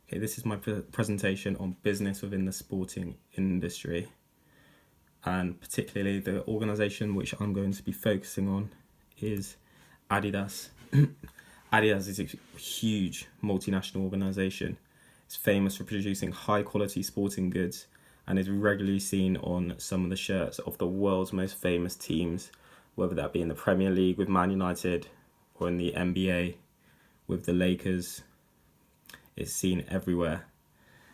Okay, this is my presentation on business within the sporting industry, and particularly the organisation which I'm going to be focusing on is Adidas. Adidas is a huge multinational organisation. It's famous for producing high quality sporting goods and is regularly seen on some of the shirts of the world's most famous teams, whether that be in the Premier League with Man United or in the NBA with the Lakers. It's seen everywhere.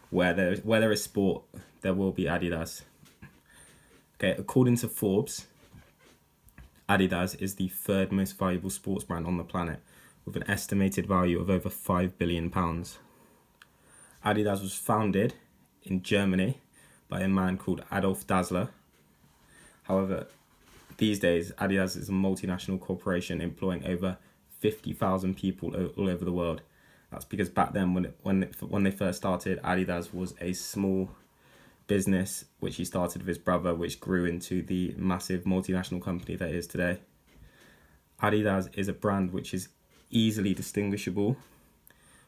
Where there is sport, there will be Adidas. Okay, according to Forbes, Adidas is the third most valuable sports brand on the planet, with an estimated value of over £5 billion. Adidas was founded in Germany by a man called Adolf Dassler. However, these days, Adidas is a multinational corporation employing over 50,000 people all over the world. That's because back then, when they first started, Adidas was a small business which he started with his brother, which grew into the massive multinational company that it is today. Adidas is a brand which is easily distinguishable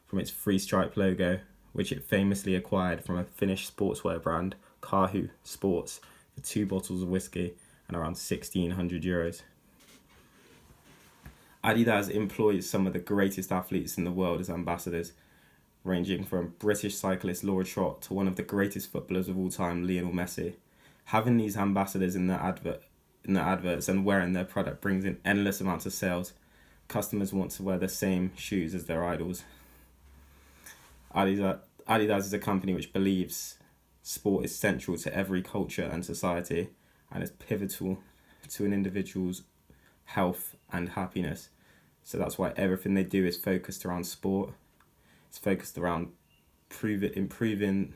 from its three-stripe logo, which it famously acquired from a Finnish sportswear brand, Karhu Sports, for 2 bottles of whiskey and around €1,600. Adidas employs some of the greatest athletes in the world as ambassadors, ranging from British cyclist Laura Trott to one of the greatest footballers of all time, Lionel Messi. Having these ambassadors in their adverts and wearing their product brings in endless amounts of sales. Customers want to wear the same shoes as their idols. Adidas is a company which believes sport is central to every culture and society and is pivotal to an individual's health and happiness. So that's why everything they do is focused around sport. It's focused around improving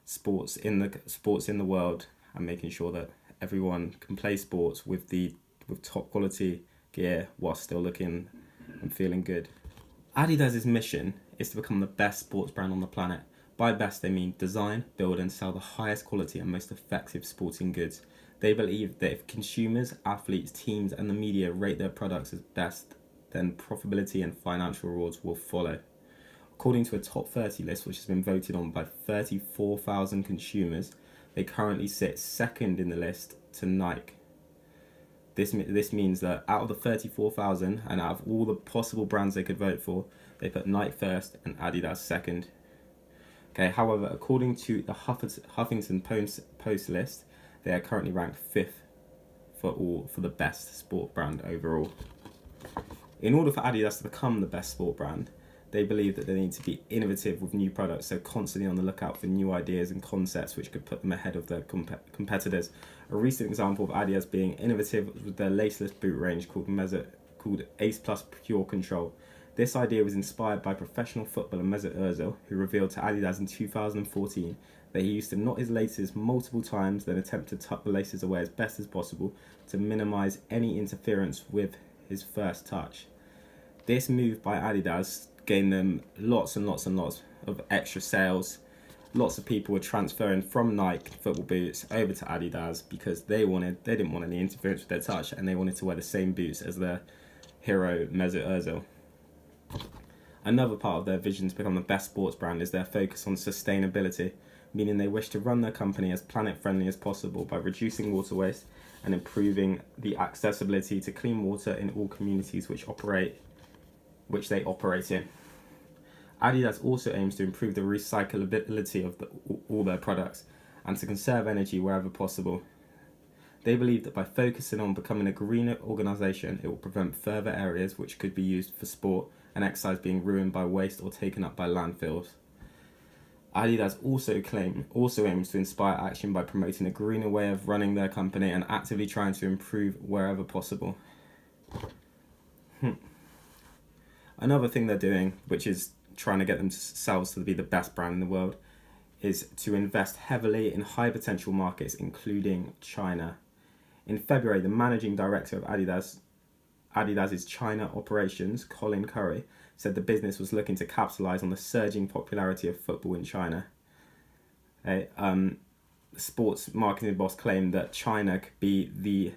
sports in the world and making sure that everyone can play sports with top quality gear while still looking and feeling good. Adidas' mission is to become the best sports brand on the planet. By best, they mean design, build and sell the highest quality and most effective sporting goods. They believe that if consumers, athletes, teams and the media rate their products as best, then profitability and financial rewards will follow. According to a top 30 list which has been voted on by 34,000 consumers, they currently sit second in the list to Nike. This means that out of the 34,000 and out of all the possible brands they could vote for, they put Nike first and Adidas second. Okay, however, according to the Huffington Post list, they are currently ranked 5th for the best sport brand overall. In order for Adidas to become the best sport brand, they believe that they need to be innovative with new products, so constantly on the lookout for new ideas and concepts which could put them ahead of their competitors. A recent example of Adidas being innovative was their laceless boot range called Ace Plus Pure Control. This idea was inspired by professional footballer Mesut Ozil, who revealed to Adidas in 2014 that he used to knot his laces multiple times, then attempt to tuck the laces away as best as possible to minimise any interference with his first touch. This move by Adidas gained them lots and lots of extra sales. Lots of people were transferring from Nike football boots over to Adidas because they didn't want any interference with their touch and they wanted to wear the same boots as their hero Mesut Ozil. Another part of their vision to become the best sports brand is their focus on sustainability, meaning they wish to run their company as planet-friendly as possible by reducing water waste and improving the accessibility to clean water in all communities which they operate in. Adidas also aims to improve the recyclability of all their products and to conserve energy wherever possible. They believe that by focusing on becoming a greener organisation, it will prevent further areas which could be used for sport and exercise being ruined by waste or taken up by landfills. Adidas also aims to inspire action by promoting a greener way of running their company and actively trying to improve wherever possible. Another thing they're doing, which is trying to get themselves to be the best brand in the world, is to invest heavily in high potential markets, including China. In February, the managing director of Adidas's China operations, Colin Curry, said the business was looking to capitalise on the surging popularity of football in China. Sports marketing boss claimed that China could be the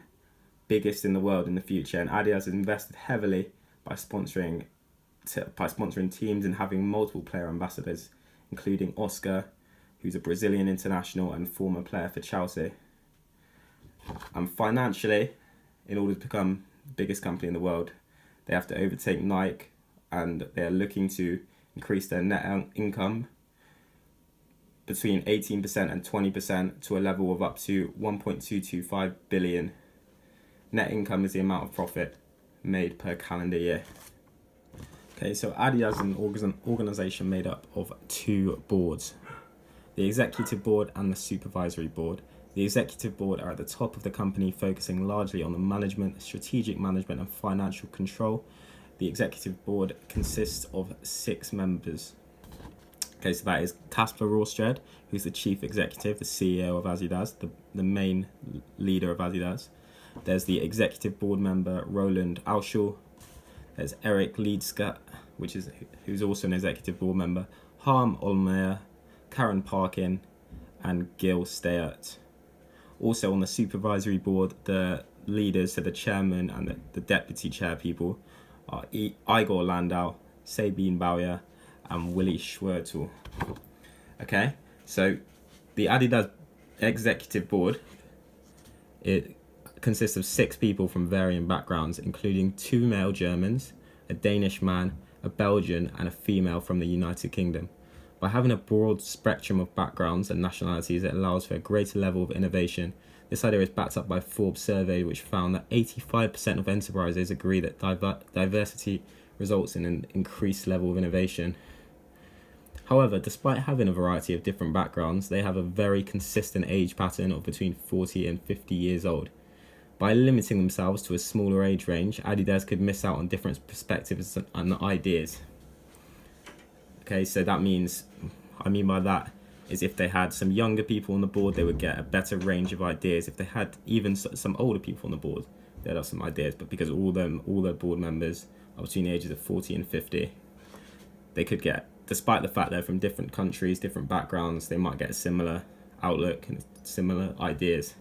biggest in the world in the future, and Adidas has invested heavily by sponsoring teams and having multiple player ambassadors including Oscar, who's a Brazilian international and former player for Chelsea. And financially, in order to become the biggest company in the world, they have to overtake Nike, and they're looking to increase their net income between 18% and 20% to a level of up to 1.225 billion. Net income is the amount of profit made per calendar year. Okay, so Adidas is an organization made up of two boards, the executive board and the supervisory board. The executive board are at the top of the company, focusing largely on the management, strategic management and financial control. The executive board consists of 6 members. Okay, so that is Kasper Rorsted, who's the chief executive, the CEO of Adidas, the main leader of Adidas. There's the executive board member, Roland Auschel. There's Eric Liedskat, who's also an executive board member, Harm Olmeyer, Karen Parkin, and Gil Steyert. Also on the supervisory board, the leaders, so the chairman and the deputy chair people, are Igor Landau, Sabine Bauer, and Willy Schwertel. Okay, so the Adidas executive board, it consists of 6 people from varying backgrounds, including 2 male Germans, a Danish man, a Belgian, and a female from the United Kingdom. By having a broad spectrum of backgrounds and nationalities, it allows for a greater level of innovation. This idea is backed up by Forbes survey, which found that 85% of enterprises agree that diversity results in an increased level of innovation. However, despite having a variety of different backgrounds, they have a very consistent age pattern of between 40 and 50 years old. By limiting themselves to a smaller age range, Adidas could miss out on different perspectives and ideas. Okay, so that means, by that is if they had some younger people on the board, they would get a better range of ideas. If they had even some older people on the board, they'd have some ideas. But because all their board members are between the ages of 40 and 50, they could get, despite the fact they're from different countries, different backgrounds, they might get a similar outlook and similar ideas.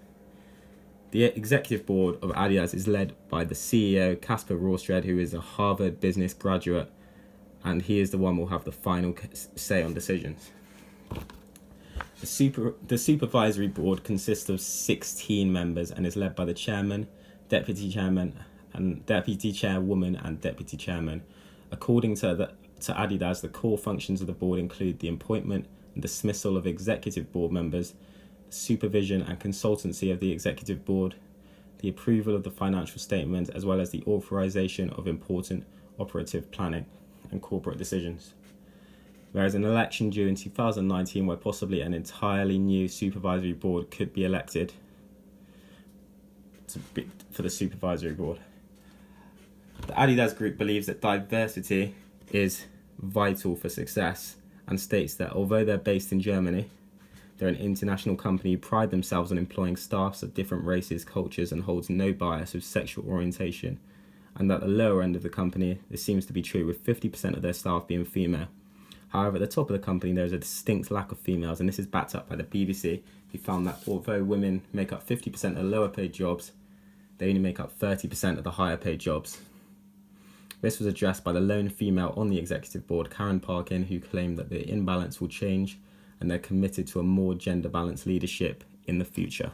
The executive board of Adidas is led by the CEO, Kasper Rorsted, who is a Harvard business graduate, and he is the one who will have the final say on decisions. The supervisory board consists of 16 members and is led by the chairman, deputy chairman, and deputy chairwoman and deputy chairman. According to Adidas, the core functions of the board include the appointment and dismissal of executive board members, supervision and consultancy of the executive board, the approval of the financial statement, as well as the authorization of important operative planning and corporate decisions. There is an election due in 2019 where possibly an entirely new supervisory board could be elected for the supervisory board. The Adidas Group believes that diversity is vital for success and states that although they're based in Germany, they're an international company who pride themselves on employing staffs of different races, cultures, and holds no bias of sexual orientation. And at the lower end of the company, this seems to be true, with 50% of their staff being female. However, at the top of the company, there is a distinct lack of females, and this is backed up by the BBC, who found that although women make up 50% of the lower paid jobs, they only make up 30% of the higher paid jobs. This was addressed by the lone female on the executive board, Karen Parkin, who claimed that the imbalance will change and they're committed to a more gender-balanced leadership in the future.